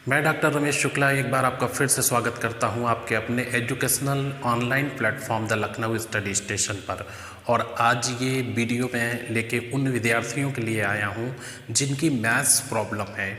मैं डॉक्टर रमेश शुक्ला एक बार आपका फिर से स्वागत करता हूं आपके अपने educational online platform the Lucknow study station पर। और आज ये वीडियो मैं लेके उन विद्यार्थियों के लिए आया हूं जिनकी मैथ्स प्रॉब्लम है।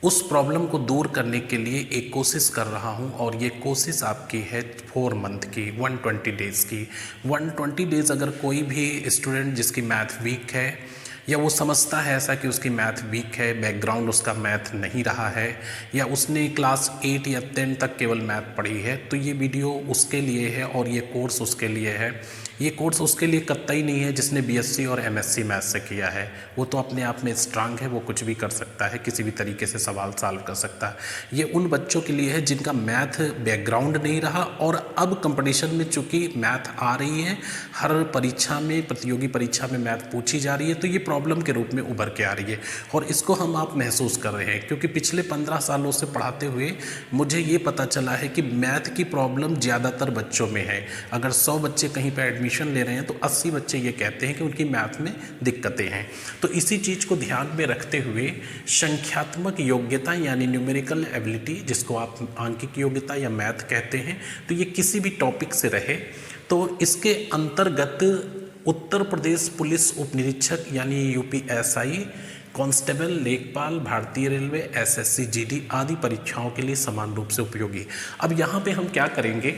उस प्रॉब्लम को दूर करने के लिए एक कोशिश कर रहा हूं और ये कोशिश आपकी है 4 मंथ की 120 डेज़ की। 120 डेज़ अगर कोई भी स्टूडेंट जिसकी मैथ वीक है या वो समझता है ऐसा कि उसकी मैथ वीक है, बैकग्राउंड उसका मैथ नहीं रहा है, या उसने क्लास 8 या 10 तक केवल मैथ पढ़ी है, तो ये वीडियो उसके लिए है और ये कोर्स उसके लिए है। ये कोर्स उसके लिए कतई नहीं है जिसने बीएससी और एमएससी मैथ से किया है। वो तो अपने आप में स्ट्रांग है, वो कुछ भी कर सकता है, किसी भी तरीके से सवाल सॉल्व कर सकता है। ये उन बच्चों के लिए है जिनका मैथ बैकग्राउंड नहीं रहा और अब कंपटीशन में चूँकि मैथ आ रही है, हर परीक्षा में, प्रतियोगी परीक्षा में मैथ पूछी जा रही है, तो ये प्रॉब्लम के रूप में उभर के आ रही है और इसको हम आप महसूस कर रहे हैं। क्योंकि पिछले 15 सालों से पढ़ाते हुए मुझे ये पता चला है कि मैथ की प्रॉब्लम ज़्यादातर बच्चों में है। अगर 100 बच्चे कहीं पर एडमिशन ले रहे हैं तो 80 बच्चे ये कहते हैं कि उनकी मैथ में दिक्कतें हैं। तो इसी चीज़ को ध्यान में रखते हुए संख्यात्मक योग्यता यानी न्यूमेरिकल एबिलिटी, जिसको आप आंकिक योग्यता या मैथ कहते हैं, तो ये किसी भी टॉपिक से रहे तो इसके अंतर्गत उत्तर प्रदेश पुलिस उप निरीक्षक यानी यूपीएसआई, कांस्टेबल, लेखपाल, भारतीय रेलवे, एसएससी, जीडी आदि परीक्षाओं के लिए समान रूप से उपयोगी। अब यहाँ पे हम क्या करेंगे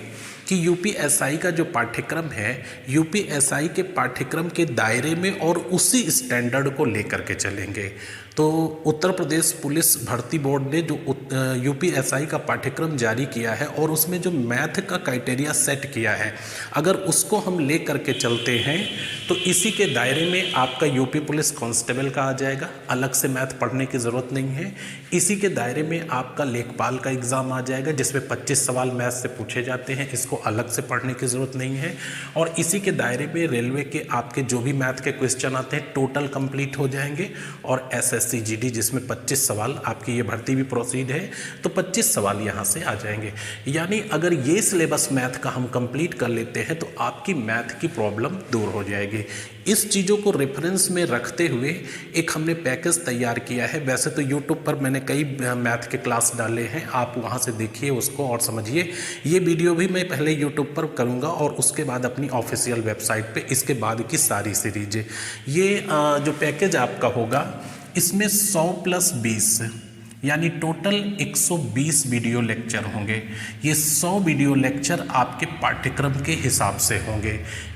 कि यूपीएसआई का जो पाठ्यक्रम है, यूपीएसआई के पाठ्यक्रम के दायरे में और उसी स्टैंडर्ड को लेकर के चलेंगे। तो उत्तर प्रदेश पुलिस भर्ती बोर्ड ने जो यूपीएसआई का पाठ्यक्रम जारी किया है और उसमें जो मैथ का क्राइटेरिया सेट किया है, अगर उसको हम ले करके चलते हैं तो इसी के दायरे में आपका यूपी पुलिस कांस्टेबल का आ जाएगा, अलग से मैथ पढ़ने की ज़रूरत नहीं है। इसी के दायरे में आपका लेखपाल का एग्ज़ाम आ जाएगा जिसमें 25 सवाल मैथ से पूछे जाते हैं, इसको अलग से पढ़ने की ज़रूरत नहीं है। और इसी के दायरे में रेलवे के आपके जो भी मैथ के क्वेश्चन आते हैं टोटल कंप्लीट हो जाएंगे। और एसएससी जीडी जिसमें 25 सवाल, आपकी ये भर्ती भी प्रोसीड है तो 25 सवाल यहाँ से आ जाएंगे। यानी अगर ये सिलेबस मैथ का हम कंप्लीट कर लेते हैं तो आपकी मैथ की प्रॉब्लम दूर हो जाएगी। इस चीज़ों को रेफरेंस में रखते हुए एक हमने पैकेज तैयार किया है। वैसे तो यूट्यूब पर मैंने कई मैथ के क्लास डाले हैं, आप वहाँ से देखिए उसको और समझिए। ये वीडियो भी मैं पहले यूट्यूब पर करूँगा और उसके बाद अपनी ऑफिशियल वेबसाइट पे इसके बाद की सारी सीरीज। ये जो पैकेज आपका होगा इसमें 100+20 यानी टोटल 120 वीडियो लेक्चर होंगे। ये 100 वीडियो लेक्चर आपके पाठ्यक्रम के हिसाब से होंगे।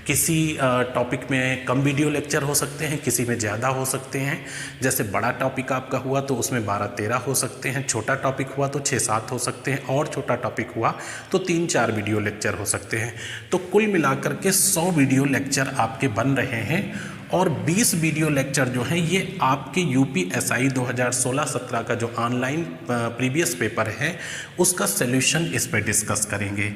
किसी टॉपिक में कम वीडियो लेक्चर हो सकते हैं, किसी में ज़्यादा हो सकते हैं। जैसे बड़ा टॉपिक आपका हुआ तो उसमें 12-13 हो सकते हैं, छोटा टॉपिक हुआ तो 6-7 हो सकते हैं, और छोटा टॉपिक हुआ तो 3-4 वीडियो लेक्चर हो सकते हैं। तो कुल मिलाकर के 100 वीडियो लेक्चर आपके बन रहे हैं और 20 वीडियो लेक्चर जो हैं ये आपके यूपीएसआई 2016-17 का जो ऑनलाइन प्रीवियस पेपर है उसका सॉल्यूशन इस पर डिस्कस करेंगे।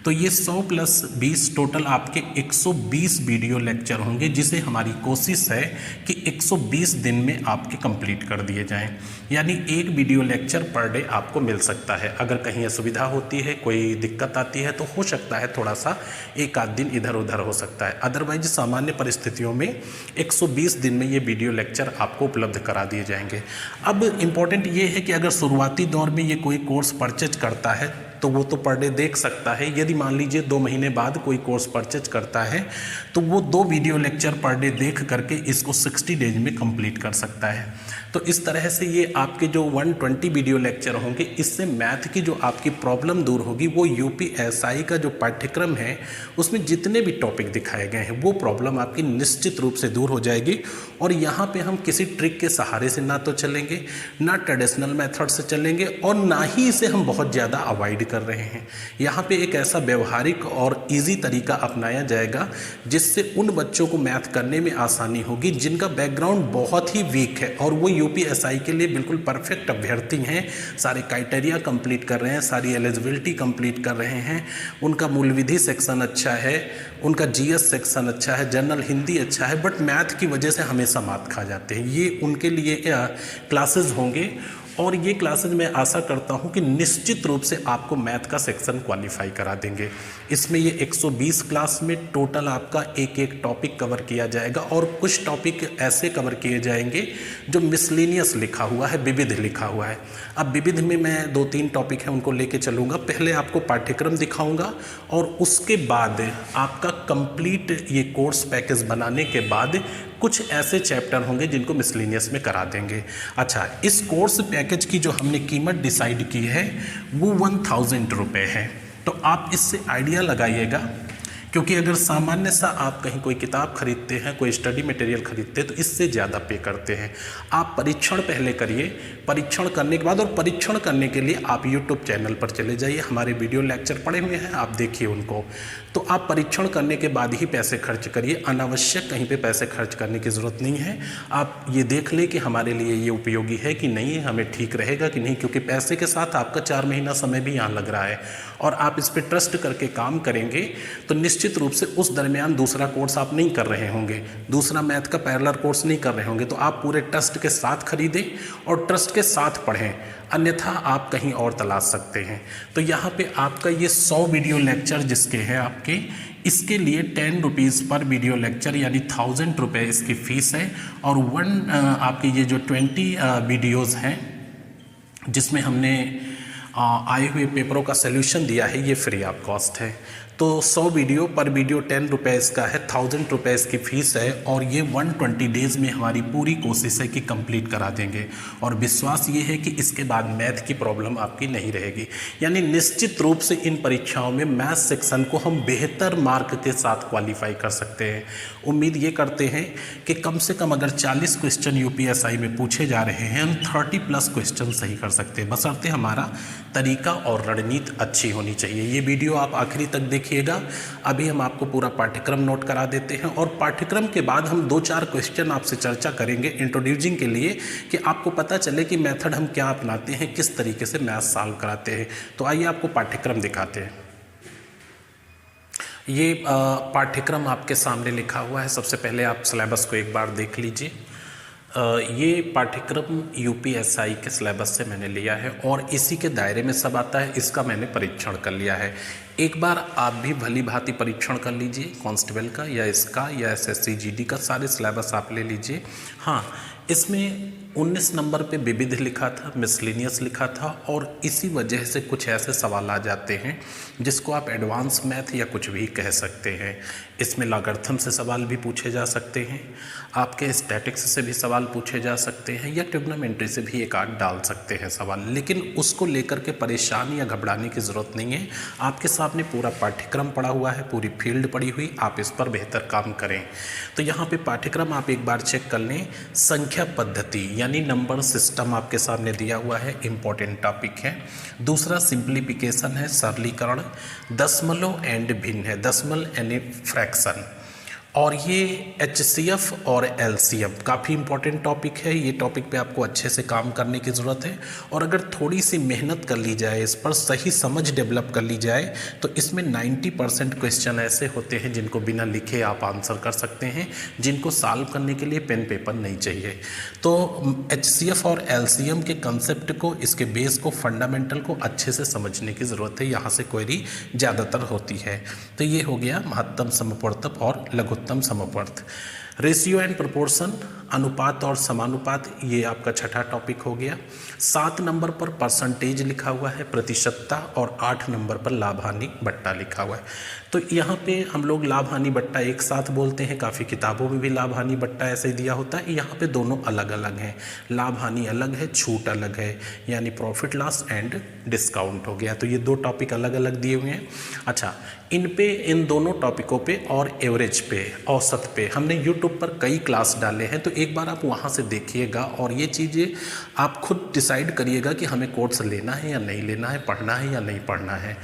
तो ये 100+20 टोटल आपके 120 वीडियो लेक्चर होंगे, जिसे हमारी कोशिश है कि 120 दिन में आपके कंप्लीट कर दिए जाएं। यानी एक वीडियो लेक्चर पर डे आपको मिल सकता है। अगर कहीं असुविधा होती है, कोई दिक्कत आती है तो हो सकता है थोड़ा सा एक आध दिन इधर उधर हो सकता है, अदरवाइज सामान्य परिस्थितियों में 120 दिन में ये वीडियो लेक्चर आपको उपलब्ध करा दिए जाएंगे। अब इम्पॉर्टेंट ये है कि अगर शुरुआती दौर में ये कोई कोर्स परचेज करता है तो वो तो पर डे देख सकता है। यदि मान लीजिए 2 महीने बाद कोई कोर्स परचेज करता है तो वो 2 वीडियो लेक्चर पर डे देख करके इसको 60 डेज में कंप्लीट कर सकता है। तो इस तरह से ये आपके जो 120 वीडियो लेक्चर होंगे, इससे मैथ की जो आपकी प्रॉब्लम दूर होगी, वो यूपीएसआई का जो पाठ्यक्रम है उसमें जितने भी टॉपिक दिखाए गए हैं वो प्रॉब्लम आपकी निश्चित रूप से दूर हो जाएगी। और यहाँ पे हम किसी ट्रिक के सहारे से ना तो चलेंगे, ना ट्रेडिशनल मेथड से चलेंगे, और ना ही इसे हम बहुत ज़्यादा अवॉइड कर रहे हैं। यहाँ पे एक ऐसा व्यवहारिक और इजी तरीका अपनाया जाएगा जिससे उन बच्चों को मैथ करने में आसानी होगी जिनका बैकग्राउंड बहुत ही वीक है और वो यूपीएसआई के लिए बिल्कुल परफेक्ट अभ्यर्थी हैं, सारे क्राइटेरिया कंप्लीट कर रहे हैं, सारी एलिजिबिलिटी कंप्लीट कर रहे हैं, उनका मूल विधि सेक्शन अच्छा है, उनका जीएस सेक्शन अच्छा है, जनरल हिंदी अच्छा है, बट मैथ की वजह से हमेशा मात खा जाते हैं। ये उनके लिए क्लासेस होंगे और ये क्लासेज मैं आशा करता हूँ कि निश्चित रूप से आपको मैथ का सेक्शन क्वालिफाई करा देंगे। इसमें ये 120 क्लास में टोटल आपका एक एक टॉपिक कवर किया जाएगा और कुछ टॉपिक ऐसे कवर किए जाएंगे जो मिसलेनियस लिखा हुआ है, विविध लिखा हुआ है। अब विविध में मैं 2-3 टॉपिक हैं उनको लेके चलूँगा। पहले आपको पाठ्यक्रम दिखाऊंगा और उसके बाद आपका कंप्लीट ये कोर्स पैकेज बनाने के बाद कुछ ऐसे चैप्टर होंगे जिनको मिसलेनियस में करा देंगे। अच्छा, इस कोर्स पैकेज की जो हमने कीमत डिसाइड की है वो 1000 रुपये है। तो आप इससे आइडिया लगाइएगा, क्योंकि अगर सामान्य सा आप कहीं कोई किताब खरीदते हैं, कोई स्टडी मटेरियल खरीदते हैं तो इससे ज़्यादा पे करते हैं। आप परीक्षण पहले करिए, परीक्षण करने के बाद, और परीक्षण करने के लिए आप यूट्यूब चैनल पर चले जाइए, हमारे वीडियो लेक्चर पड़े हुए हैं, आप देखिए उनको। तो आप परीक्षण करने के बाद ही पैसे खर्च करिए, अनावश्यक कहीं पे पैसे खर्च करने की ज़रूरत नहीं है। आप ये देख लें कि हमारे लिए ये उपयोगी है कि नहीं, हमें ठीक रहेगा कि नहीं, क्योंकि पैसे के साथ आपका 4 महीना समय भी यहाँ लग रहा है और आप इस पर ट्रस्ट करके काम करेंगे तो निश्चित रूप से उस दरमियान दूसरा कोर्स आप नहीं कर रहे होंगे, दूसरा मैथ का पैरेलल कोर्स नहीं कर रहे होंगे, तो आप पूरे ट्रस्ट के साथ खरीदें और ट्रस्ट के साथ पढ़ें, अन्यथा आप कहीं और तलाश सकते हैं। तो यहाँ पे आपका ये 100 वीडियो लेक्चर जिसके हैं आपके, इसके लिए 10 रुपीज़ पर वीडियो लेक्चर यानी 1000 रुपये इसकी फ़ीस है। और आपके ये जो 20 वीडियोज़ हैं जिसमें हमने आए हुए पेपरों का सलूशन दिया है, ये फ्री ऑफ कॉस्ट है। तो 100 वीडियो पर वीडियो 10 रुपये इसका है, 1000 रुपये इसकी फ़ीस है और ये 120 डेज़ में हमारी पूरी कोशिश है कि कंप्लीट करा देंगे। और विश्वास ये है कि इसके बाद मैथ की प्रॉब्लम आपकी नहीं रहेगी, यानी निश्चित रूप से इन परीक्षाओं में मैथ सेक्शन को हम बेहतर मार्क के साथ क्वालिफाई कर सकते हैं। उम्मीद ये करते हैं कि कम से कम अगर 40 क्वेश्चन यूपीएसआई में पूछे जा रहे हैं, हम 30+ क्वेश्चन सही कर सकते हैं, बशर्ते हमारा तरीका और रणनीति अच्छी होनी चाहिए। ये वीडियो आप आखिरी तक देखिएगा। अभी हम आपको पूरा पाठ्यक्रम नोट करा देते हैं और पाठ्यक्रम के बाद हम 2-4 क्वेश्चन आपसे चर्चा करेंगे इंट्रोड्यूसिंग के लिए, कि आपको पता चले कि मेथड हम क्या अपनाते हैं, किस तरीके से मैथ सॉल्व कराते हैं। तो आइए आपको पाठ्यक्रम दिखाते हैं। ये पाठ्यक्रम आपके सामने लिखा हुआ है। सबसे पहले आप सिलेबस को एक बार देख लीजिए। ये पाठ्यक्रम यूपीएसआई के सिलेबस से मैंने लिया है और इसी के दायरे में सब आता है। इसका मैंने परीक्षण कर लिया है। एक बार आप भी भली भांति परीक्षण कर लीजिए कांस्टेबल का या इसका या एसएससी जीडी का, सारे सिलेबस आप ले लीजिए। हाँ, इसमें 19 नंबर पे विविध लिखा था, मिसलेनियस लिखा था और इसी वजह से कुछ ऐसे सवाल आ जाते हैं जिसको आप एडवांस मैथ या कुछ भी कह सकते हैं। इसमें लॉगरिथम से सवाल भी पूछे जा सकते हैं, आपके स्टैटिक्स से भी सवाल पूछे जा सकते हैं या ट्रिग्नोमेट्री से भी एक आध डाल सकते हैं सवाल, लेकिन उसको लेकर के परेशान या घबराने की ज़रूरत नहीं है। आपके सामने पूरा पाठ्यक्रम पड़ा हुआ है, पूरी फील्ड पड़ी हुई, आप इस पर बेहतर काम करें। तो यहाँ पे पाठ्यक्रम आप एक बार चेक कर लें। संख्या पद्धति यानी नंबर सिस्टम आपके सामने दिया हुआ है, इम्पॉर्टेंट टॉपिक है। दूसरा सिंप्लीफिकेशन है, सरलीकरण। दशमलव एंड भिन्न है, दशमलव यानी फ्रैक्शन। और ये एचसीएफ और एलसीएम काफ़ी इंपॉर्टेंट टॉपिक है। ये टॉपिक पे आपको अच्छे से काम करने की ज़रूरत है और अगर थोड़ी सी मेहनत कर ली जाए, इस पर सही समझ डेवलप कर ली जाए तो इसमें 90% क्वेश्चन ऐसे होते हैं जिनको बिना लिखे आप आंसर कर सकते हैं, जिनको सॉल्व करने के लिए पेन पेपर नहीं चाहिए। तो एचसीएफ और एलसीएम के कंसेप्ट को, इसके बेस को, फंडामेंटल को अच्छे से समझने की ज़रूरत है। यहाँ से क्वेरी ज़्यादातर होती है। तो ये हो गया महत्तम समवर्तक और लघुत्तम समवर्त। रेशियो एंड प्रोपोर्शन, अनुपात और समानुपात, ये आपका छठा टॉपिक हो गया। 7 नंबर पर परसेंटेज लिखा हुआ है, प्रतिशतता, और 8 नंबर पर लाभ हानि बट्टा लिखा हुआ है। तो यहाँ पे हम लोग लाभ हानि बट्टा एक साथ बोलते हैं, काफ़ी किताबों में भी लाभ हानि बट्टा ऐसे ही दिया होता है। यहाँ पे दोनों अलग अलग हैं, लाभ हानि अलग है, छूट अलग है, यानी प्रॉफिट लॉस एंड डिस्काउंट हो गया। तो ये 2 टॉपिक अलग अलग दिए हुए हैं। अच्छा, इन दोनों टॉपिकों पे और एवरेज पे, औसत पे हमने यूट्यूब पर कई क्लास डाले हैं, तो एक बार आप वहाँ से देखिएगा और ये चीज़ें आप खुद डिसाइड करिएगा कि हमें कोर्स लेना है या नहीं लेना है, पढ़ना है या नहीं पढ़ना है।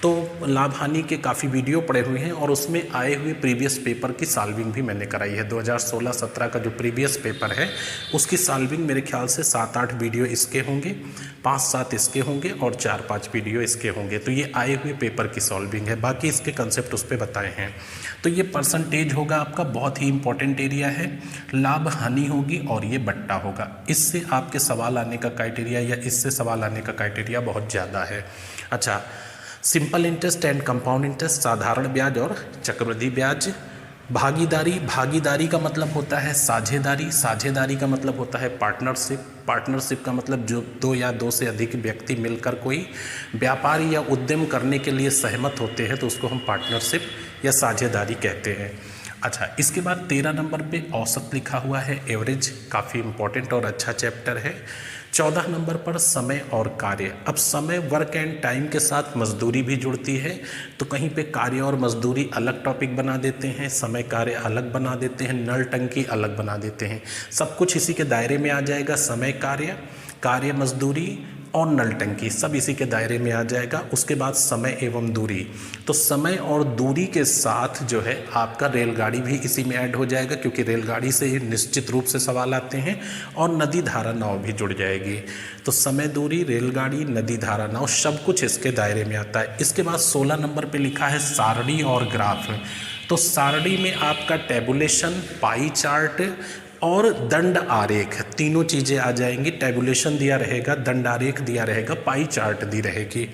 तो लाभ हानि के काफ़ी वीडियो पड़े हुए हैं और उसमें आए हुए प्रीवियस पेपर की सॉल्विंग भी मैंने कराई है। 2016-17 का जो प्रीवियस पेपर है उसकी सॉल्विंग मेरे ख्याल से 7-8 वीडियो इसके होंगे, 5-7 इसके होंगे और 4-5 वीडियो इसके होंगे। तो ये आए हुए पेपर की सॉल्विंग है, बाकी इसके कंसेप्ट उस पर बताए हैं। तो ये परसेंटेज होगा आपका, बहुत ही इंपॉर्टेंट एरिया है। लाभ हानि होगी और ये बट्टा होगा। इससे आपके सवाल आने का क्राइटेरिया या इससे सवाल आने का क्राइटेरिया बहुत ज़्यादा है। अच्छा, simple interest and compound interest, साधारण ब्याज और चक्रवृद्धि ब्याज। भागीदारी, भागीदारी का मतलब होता है साझेदारी, साझेदारी का मतलब होता है पार्टनरशिप, पार्टनरशिप का मतलब जो 2 या 2 से अधिक व्यक्ति मिलकर कोई व्यापार या उद्यम करने के लिए सहमत होते हैं तो उसको हम पार्टनरशिप या साझेदारी कहते हैं। अच्छा, इसके बाद 13 नंबर पे औसत लिखा हुआ है, एवरेज, काफ़ी इंपॉर्टेंट और अच्छा चैप्टर है। 14 नंबर पर समय और कार्य। अब समय वर्क एंड टाइम के साथ मजदूरी भी जुड़ती है, तो कहीं पे कार्य और मजदूरी अलग टॉपिक बना देते हैं, समय कार्य अलग बना देते हैं, नल टंकी अलग बना देते हैं। सब कुछ इसी के दायरे में आ जाएगा। समय कार्य, कार्य मजदूरी और नल टंकी सब इसी के दायरे में आ जाएगा। उसके बाद समय एवं दूरी, तो समय और दूरी के साथ जो है आपका रेलगाड़ी भी इसी में ऐड हो जाएगा, क्योंकि रेलगाड़ी से ही निश्चित रूप से सवाल आते हैं, और नदी धारा नाव भी जुड़ जाएगी। तो समय, दूरी, रेलगाड़ी, नदी धारा नाव सब कुछ इसके दायरे में आता है। इसके बाद 16 नंबर पर लिखा है सारणी और ग्राफ। तो सारणी में आपका टेबुलेशन, पाई चार्ट और दंड आरेख, तीनों चीज़ें आ जाएंगी। टेबुलेशन दिया रहेगा, दंड आरेख दिया रहेगा, पाई चार्ट दी रहेगी।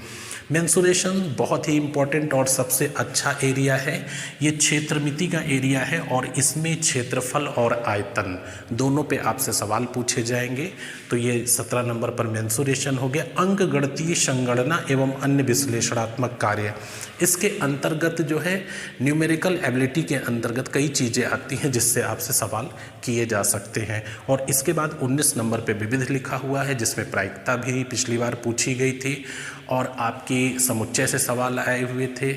मेंसुरेशन बहुत ही इंपॉर्टेंट और सबसे अच्छा एरिया है। ये क्षेत्रमिति का एरिया है और इसमें क्षेत्रफल और आयतन दोनों पे आपसे सवाल पूछे जाएंगे। तो ये 17 नंबर पर मेंसुरेशन हो गया। अंक गणितीय संगणना एवं अन्य विश्लेषणात्मक कार्य, इसके अंतर्गत जो है न्यूमेरिकल एबिलिटी के अंतर्गत कई चीज़ें आती हैं जिससे आपसे सवाल किए जा सकते हैं। और इसके बाद 19 नंबर पे विविध लिखा हुआ है, जिसमें प्रायिकता भी पिछली बार पूछी गई थी और आपकी समुच्चय से सवाल आए हुए थे।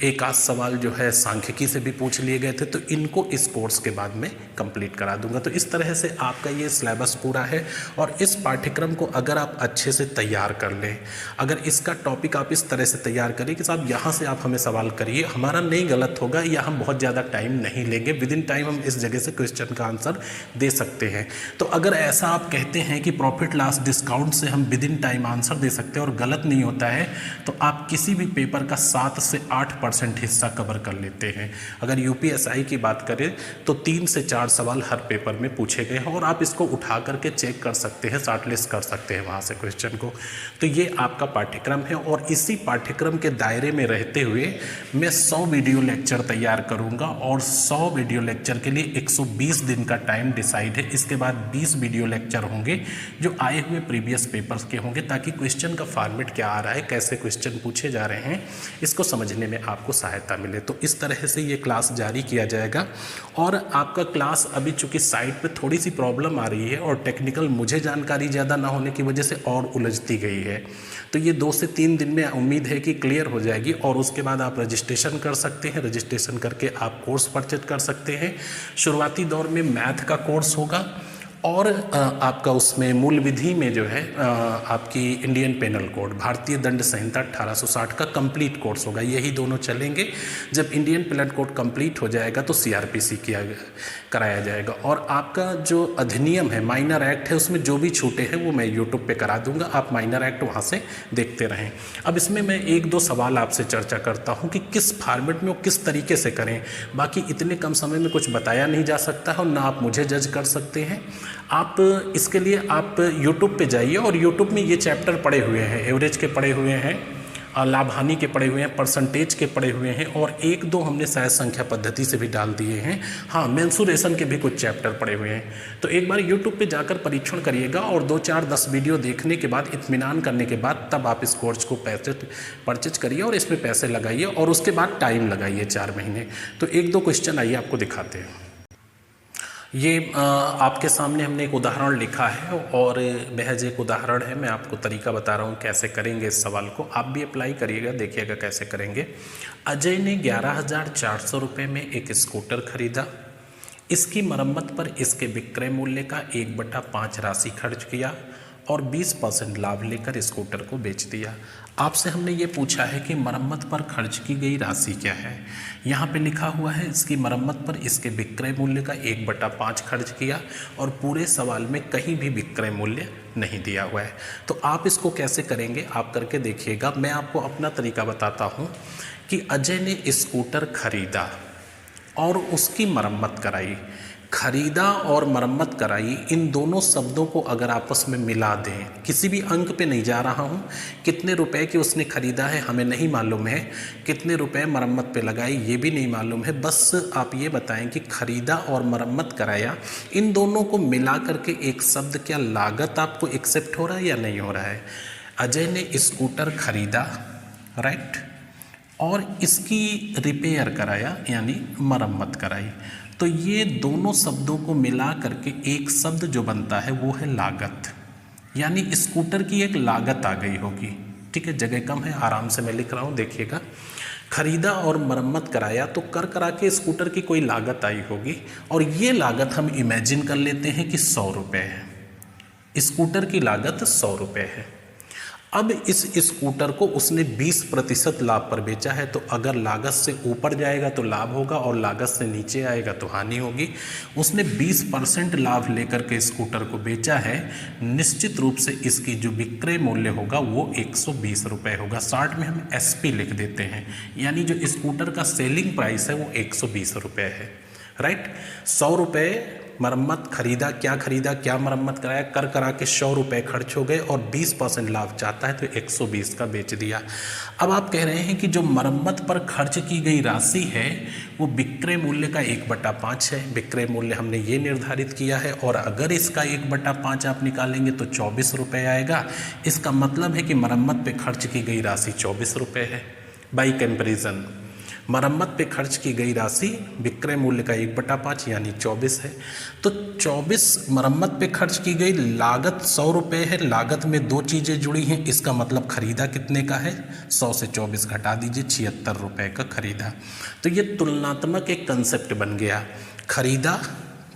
एक आध सवाल जो है सांख्यिकी से भी पूछ लिए गए थे। तो इनको इस कोर्स के बाद में कंप्लीट करा दूंगा। तो इस तरह से आपका ये सिलेबस पूरा है और इस पाठ्यक्रम को अगर आप अच्छे से तैयार कर लें, अगर इसका टॉपिक आप इस तरह से तैयार करें कि साहब यहाँ से आप हमें सवाल करिए, हमारा नहीं गलत होगा या हम बहुत ज़्यादा टाइम नहीं लेंगे, विद इन टाइम हम इस जगह से क्वेश्चन का आंसर दे सकते हैं। तो अगर ऐसा आप कहते हैं कि प्रॉफिट लॉस डिस्काउंट से हम विद इन टाइम आंसर दे सकते हैं और गलत नहीं होता है, तो आप किसी भी पेपर का 7 से 8% हिस्सा कवर कर लेते हैं। अगर यूपीएसआई की बात करें तो 3 से 4 सवाल हर पेपर में पूछे गए हैं और आप इसको उठा करके चेक कर सकते हैं, शॉर्टलिस्ट कर सकते हैं वहाँ से क्वेश्चन को। तो ये आपका पाठ्यक्रम है और इसी पाठ्यक्रम के दायरे में रहते हुए मैं 100 वीडियो लेक्चर तैयार करूँगा और 100 वीडियो लेक्चर के लिए 120 दिन का टाइम डिसाइड है। इसके बाद 20 वीडियो लेक्चर होंगे जो आए हुए प्रीवियस पेपर्स के होंगे, ताकि क्वेश्चन का फॉर्मेट क्या आ रहा है, कैसे क्वेश्चन पूछे जा रहे हैं, इसको समझने में आपको सहायता मिले। तो इस तरह से ये क्लास जारी किया जाएगा। और आपका क्लास अभी चूँकि साइट पे थोड़ी सी प्रॉब्लम आ रही है और टेक्निकल मुझे जानकारी ज़्यादा ना होने की वजह से और उलझती गई है, तो ये 2 से 3 दिन में उम्मीद है कि क्लियर हो जाएगी और उसके बाद आप रजिस्ट्रेशन कर सकते हैं। रजिस्ट्रेशन करके आप कोर्स परचेज कर सकते हैं। शुरुआती दौर में मैथ का कोर्स होगा और आपका उसमें मूल विधि में जो है आपकी इंडियन पेनल कोड, भारतीय दंड संहिता 1860 का कंप्लीट कोर्स होगा। यही दोनों चलेंगे। जब इंडियन पेनल कोड कंप्लीट हो जाएगा तो सीआरपीसी कराया जाएगा और आपका जो अधिनियम है, माइनर एक्ट है, उसमें जो भी छूटे हैं वो मैं यूट्यूब पे करा दूंगा। आप माइनर एक्ट वहाँ से देखते रहें। अब इसमें मैं 1-2 सवाल आपसे चर्चा करता हूँ कि किस फॉर्मेट में और किस तरीके से करें। बाकी इतने कम समय में कुछ बताया नहीं जा सकता है और ना आप मुझे जज कर सकते हैं। आप इसके लिए आप YouTube पे जाइए और YouTube में ये चैप्टर पड़े हुए हैं, एवरेज के पड़े हुए हैं, लाभ हानि के पड़े हुए हैं, परसेंटेज के पड़े हुए हैं और 1-2 हमने शायद संख्या पद्धति से भी डाल दिए हैं। हाँ, मेंसुरेशन के भी कुछ चैप्टर पड़े हुए हैं। तो एक बार YouTube पे जाकर परीक्षण करिएगा और 2-4-10 वीडियो देखने के बाद, इत्मीनान करने के बाद, तब आप इस कोर्स को परचेज करिए और इसमें पैसे लगाइए और उसके बाद टाइम लगाइए 4 महीने। तो 1-2 क्वेश्चन आइए आपको दिखाते हैं। ये आपके सामने हमने एक उदाहरण लिखा है और महज एक उदाहरण है, मैं आपको तरीका बता रहा हूँ कैसे करेंगे इस सवाल को। आप भी अप्लाई करिएगा, देखिएगा कैसे करेंगे। अजय ने 11,400 रुपये में एक स्कूटर खरीदा। इसकी मरम्मत पर इसके विक्रय मूल्य का 1/5 राशि खर्च किया। और 20% लाभ लेकर स्कूटर को बेच दिया। आपसे हमने ये पूछा है कि मरम्मत पर खर्च की गई राशि क्या है। यहाँ पे लिखा हुआ है इसकी मरम्मत पर इसके विक्रय मूल्य का 1/5 खर्च किया और पूरे सवाल में कहीं भी विक्रय मूल्य नहीं दिया हुआ है। तो आप इसको कैसे करेंगे आप करके देखिएगा। मैं आपको अपना तरीका बताता हूँ कि अजय ने स्कूटर खरीदा और उसकी मरम्मत कराई। खरीदा और मरम्मत कराई, इन दोनों शब्दों को अगर आपस में मिला दें, किसी भी अंक पे नहीं जा रहा हूँ, कितने रुपए की उसने खरीदा है हमें नहीं मालूम है, कितने रुपए मरम्मत पे लगाई ये भी नहीं मालूम है, बस आप ये बताएं कि खरीदा और मरम्मत कराया, इन दोनों को मिला करके एक शब्द क्या लागत आपको एक्सेप्ट हो रहा है या नहीं हो रहा है। अजय ने स्कूटर खरीदा, राइट, और इसकी रिपेयर कराया यानी मरम्मत कराई। तो ये दोनों शब्दों को मिला करके एक शब्द जो बनता है वो है लागत, यानी स्कूटर की एक लागत आ गई होगी। ठीक है, जगह कम है, आराम से मैं लिख रहा हूँ, देखिएगा। खरीदा और मरम्मत कराया तो कर करा के स्कूटर की कोई लागत आई होगी और ये लागत हम इमेजिन कर लेते हैं कि 100 रुपये है। स्कूटर की लागत 100 रुपये है। अब इस स्कूटर को उसने 20% लाभ पर बेचा है, तो अगर लागत से ऊपर जाएगा तो लाभ होगा और लागत से नीचे आएगा तो हानि होगी। उसने 20% लाभ लेकर के स्कूटर को बेचा है, निश्चित रूप से इसकी जो विक्रय मूल्य होगा वो 120 रुपये होगा। शार्ट में हम SP लिख देते हैं, यानी जो स्कूटर का सेलिंग प्राइस है वो 120 रुपये है, राइट। 100 रुपये मरम्मत, खरीदा क्या मरम्मत कराया, कर करा के 100 रुपये खर्च हो गए और 20% लाभ चाहता है तो 120 का बेच दिया। अब आप कह रहे हैं कि जो मरम्मत पर खर्च की गई राशि है वो विक्रय मूल्य का 1/5 है। विक्रय मूल्य हमने ये निर्धारित किया है और अगर इसका 1/5 आप निकालेंगे तो 24 रुपये आएगा। इसका मतलब है कि मरम्मत पे खर्च की गई राशि 24 रुपये है। बाई कंपेरिजन मरम्मत पे खर्च की गई राशि विक्रय मूल्य का 1/5 यानी 24 है। तो 24 मरम्मत पे खर्च की गई, लागत 100 रुपये है, लागत में दो चीज़ें जुड़ी हैं, इसका मतलब खरीदा कितने का है, 100 से 24 घटा दीजिए, 76 रुपये का खरीदा। तो ये तुलनात्मक एक कंसेप्ट बन गया। खरीदा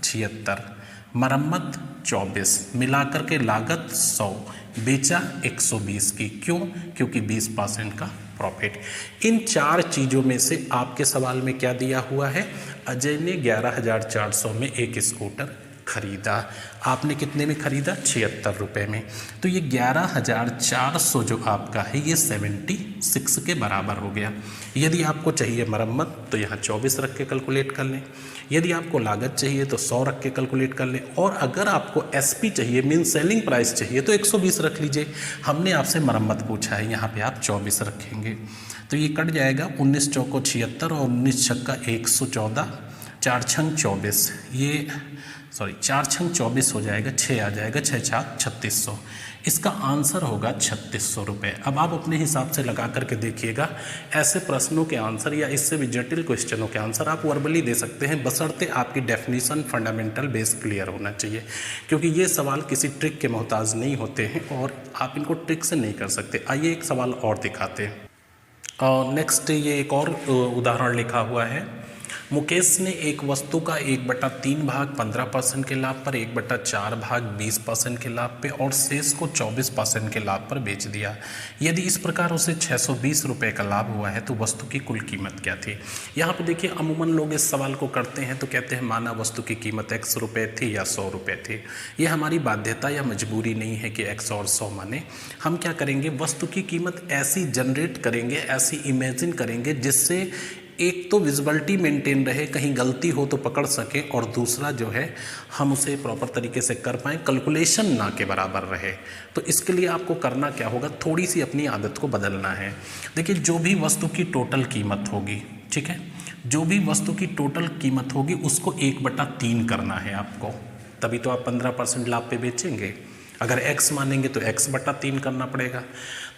76, मरम्मत 24, मिलाकर के लागत 100, बेचा 120 की। क्यों? क्योंकि 20% का प्रॉफिट। इन चार चीज़ों में से आपके सवाल में क्या दिया हुआ है, अजय ने 11,400 में एक स्कूटर खरीदा। आपने कितने में खरीदा, 76 रुपये में। तो ये 11,400 जो आपका है ये 76 के बराबर हो गया। यदि आपको चाहिए मरम्मत तो यहाँ 24 रख के कैलकुलेट कर लें, यदि आपको लागत चाहिए तो 100 रख के कैलकुलेट कर लें, और अगर आपको SP चाहिए मीन सेलिंग प्राइस चाहिए तो 120 रख लीजिए। हमने आपसे मरम्मत पूछा है, यहाँ पे आप 24 रखेंगे तो ये कट जाएगा। 19 चौको 76 और 19 छक्का 114, 4 छंग 24, ये 4 छंग 24 हो जाएगा, 6 आ जाएगा, 6 छाक 3600। इसका आंसर होगा 3600 रुपये। अब आप अपने हिसाब से लगा करके देखिएगा। ऐसे प्रश्नों के आंसर या इससे भी जटिल क्वेश्चनों के आंसर आप वर्बली दे सकते हैं, बशर्ते आपकी डेफिनेशन फंडामेंटल बेस क्लियर होना चाहिए, क्योंकि ये सवाल किसी ट्रिक के मोहताज नहीं होते हैं और आप इनको ट्रिक से नहीं कर सकते। आइए एक सवाल और दिखाते हैं। नेक्स्ट ये एक और उदाहरण लिखा हुआ है। मुकेश ने एक वस्तु का 1/3 भाग 15% के लाभ पर, 1/4 भाग 20% के लाभ पे और शेष को 24% के लाभ पर बेच दिया। यदि इस प्रकार उसे 620 रुपये का लाभ हुआ है तो वस्तु की कुल कीमत क्या थी। यहाँ पे देखिए, अमूमन लोग इस सवाल को करते हैं तो कहते हैं माना वस्तु की कीमत X रुपये थी या 100 रुपये थी। ये हमारी बाध्यता या मजबूरी नहीं है कि X और 100 माने। हम क्या करेंगे, वस्तु की कीमत ऐसी जनरेट करेंगे, ऐसी इमेजिन करेंगे जिससे एक तो विजिबिलिटी मेंटेन रहे, कहीं गलती हो तो पकड़ सके, और दूसरा जो है हम उसे प्रॉपर तरीके से कर पाएँ, कैलकुलेशन ना के बराबर रहे। तो इसके लिए आपको करना क्या होगा, थोड़ी सी अपनी आदत को बदलना है। देखिए, जो भी वस्तु की टोटल कीमत होगी, ठीक है, जो भी वस्तु की टोटल कीमत होगी उसको 1/3 करना है आपको, तभी तो आप 15% लाभ पे बेचेंगे। अगर X मानेंगे तो X/3 करना पड़ेगा।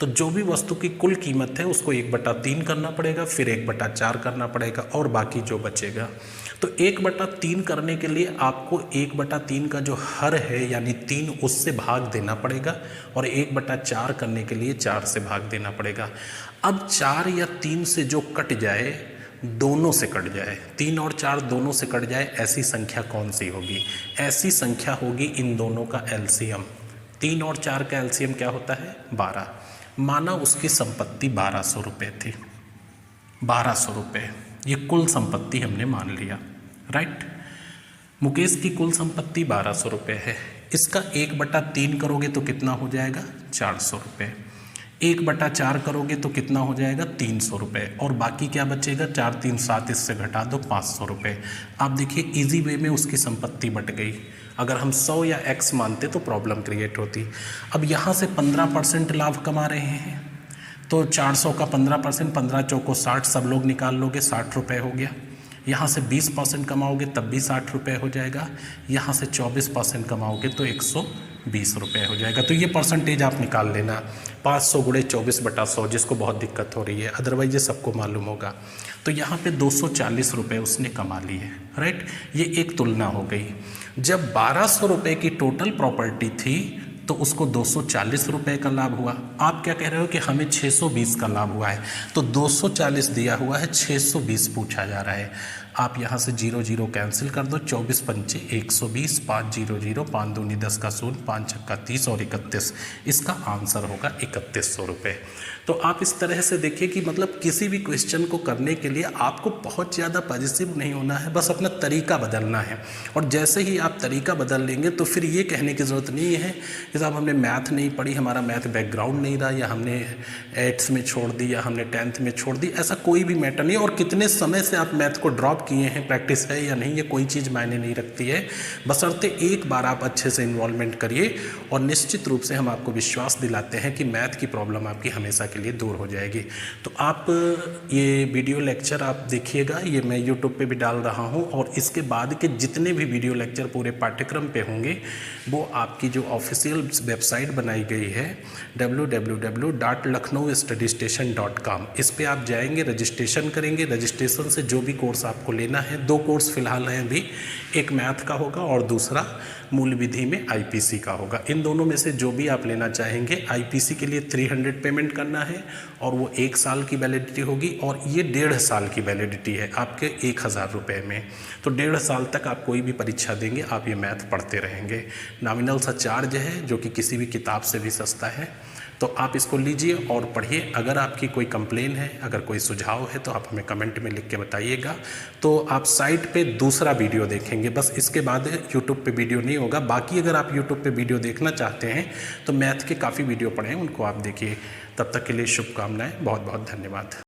तो जो भी वस्तु की कुल कीमत है उसको 1/3 करना पड़ेगा, फिर 1/4 करना पड़ेगा और बाकी जो बचेगा। तो 1/3 करने के लिए आपको 1/3 का जो हर है यानी 3 उससे भाग देना पड़ेगा, और 1/4 करने के लिए 4 से भाग देना पड़ेगा। अब 4 या 3 से जो कट जाए, दोनों से कट जाए, 3 और 4 दोनों से कट जाए, ऐसी संख्या कौन सी होगी? ऐसी संख्या होगी इन दोनों का LCM। 3 और 4 का एलसीएम क्या होता है 12। माना उसकी संपत्ति 1200 रुपये थी, 1200 रुपये ये कुल संपत्ति हमने मान लिया, राइट। मुकेश की कुल संपत्ति 1200 रुपये है। इसका 1/3 करोगे तो कितना हो जाएगा 400 रुपये। 1/4 करोगे तो कितना हो जाएगा 300 रुपये। और बाकी क्या बचेगा 4 3 7, इससे घटा दो 500 रुपये। आप देखिए इजी वे में उसकी संपत्ति बट गई। अगर हम 100 या x मानते तो प्रॉब्लम क्रिएट होती। अब यहाँ से 15% लाभ कमा रहे हैं तो 400 का 15%, 15 चौको 60, सब लोग निकाल लोगे 60 रुपये हो गया। यहाँ से 20% कमाओगे तब भी 60 रुपये हो जाएगा। यहाँ से 24% कमाओगे तो 120 रुपये हो जाएगा। तो ये परसेंटेज आप निकाल लेना, 500 × 24/100, जिसको बहुत दिक्कत हो रही है, अदरवाइज ये सबको मालूम होगा। तो यहाँ पे 240 रुपये उसने कमा लिए, राइट। ये एक तुलना हो गई। जब 1200 रुपये की टोटल प्रॉपर्टी थी तो उसको 240 रुपये का लाभ हुआ। आप क्या कह रहे हो कि हमें 620 का लाभ हुआ है, तो 240 दिया हुआ है, 620 पूछा जा रहा है। आप यहाँ से 0 0 कैंसिल कर दो, 24 पंचे 120, 5 0 0, 5 दूनी 10 का 0, 5 छक्का 30 और 31। इसका आंसर होगा 3100 रुपये। तो आप इस तरह से देखिए कि मतलब किसी भी क्वेश्चन को करने के लिए आपको बहुत ज़्यादा पॉजिटिव नहीं होना है, बस अपना तरीका बदलना है। और जैसे ही आप तरीका बदल लेंगे तो फिर ये कहने की ज़रूरत नहीं है कि साहब हमने मैथ नहीं पढ़ी, हमारा मैथ बैकग्राउंड नहीं रहा, या हमने 8th में छोड़ दी, या हमने 10th में छोड़ दी। ऐसा कोई भी मैटर नहीं। और कितने समय से आप मैथ को ड्रॉप किए हैं, प्रैक्टिस है या नहीं, ये कोई चीज़ मायने नहीं रखती है। बशर्ते एक बार आप अच्छे से इन्वॉल्वमेंट करिए और निश्चित रूप से हम आपको विश्वास दिलाते हैं कि मैथ की प्रॉब्लम आपकी हमेशा के लिए दूर हो जाएगी। तो आप ये वीडियो लेक्चर आप देखिएगा, ये मैं यूट्यूब पे भी डाल रहा हूँ, और इसके बाद के जितने भी वीडियो लेक्चर पूरे पाठ्यक्रम पे होंगे वो आपकी जो ऑफिशियल वेबसाइट बनाई गई है www.lucknowstudystation.com, इस पे आप जाएंगे, रजिस्ट्रेशन करेंगे। रजिस्ट्रेशन से जो भी कोर्स आपको लेना है, 2 कोर्स फिलहाल हैं अभी, एक मैथ का होगा और दूसरा मूल विधि में आईपीसी का होगा। इन दोनों में से जो भी आप लेना चाहेंगे, आईपीसी के लिए 300 पेमेंट करना है और वो 1 साल की वैलिडिटी होगी, और ये 1.5 साल की वैलिडिटी है आपके 1000 रुपये में। तो 1.5 साल तक आप कोई भी परीक्षा देंगे, आप ये मैथ पढ़ते रहेंगे। नॉमिनल सा चार्ज है जो कि किसी भी किताब से भी सस्ता है। तो आप इसको लीजिए और पढ़िए। अगर आपकी कोई कंप्लेन है, अगर कोई सुझाव है, तो आप हमें कमेंट में लिख के बताइएगा। तो आप साइट पे दूसरा वीडियो देखेंगे, बस इसके बाद यूट्यूब पे वीडियो नहीं होगा। बाकी अगर आप यूट्यूब पे वीडियो देखना चाहते हैं तो मैथ के काफ़ी वीडियो पड़े हैं, उनको आप देखिए। तब तक के लिए शुभकामनाएं, बहुत बहुत धन्यवाद।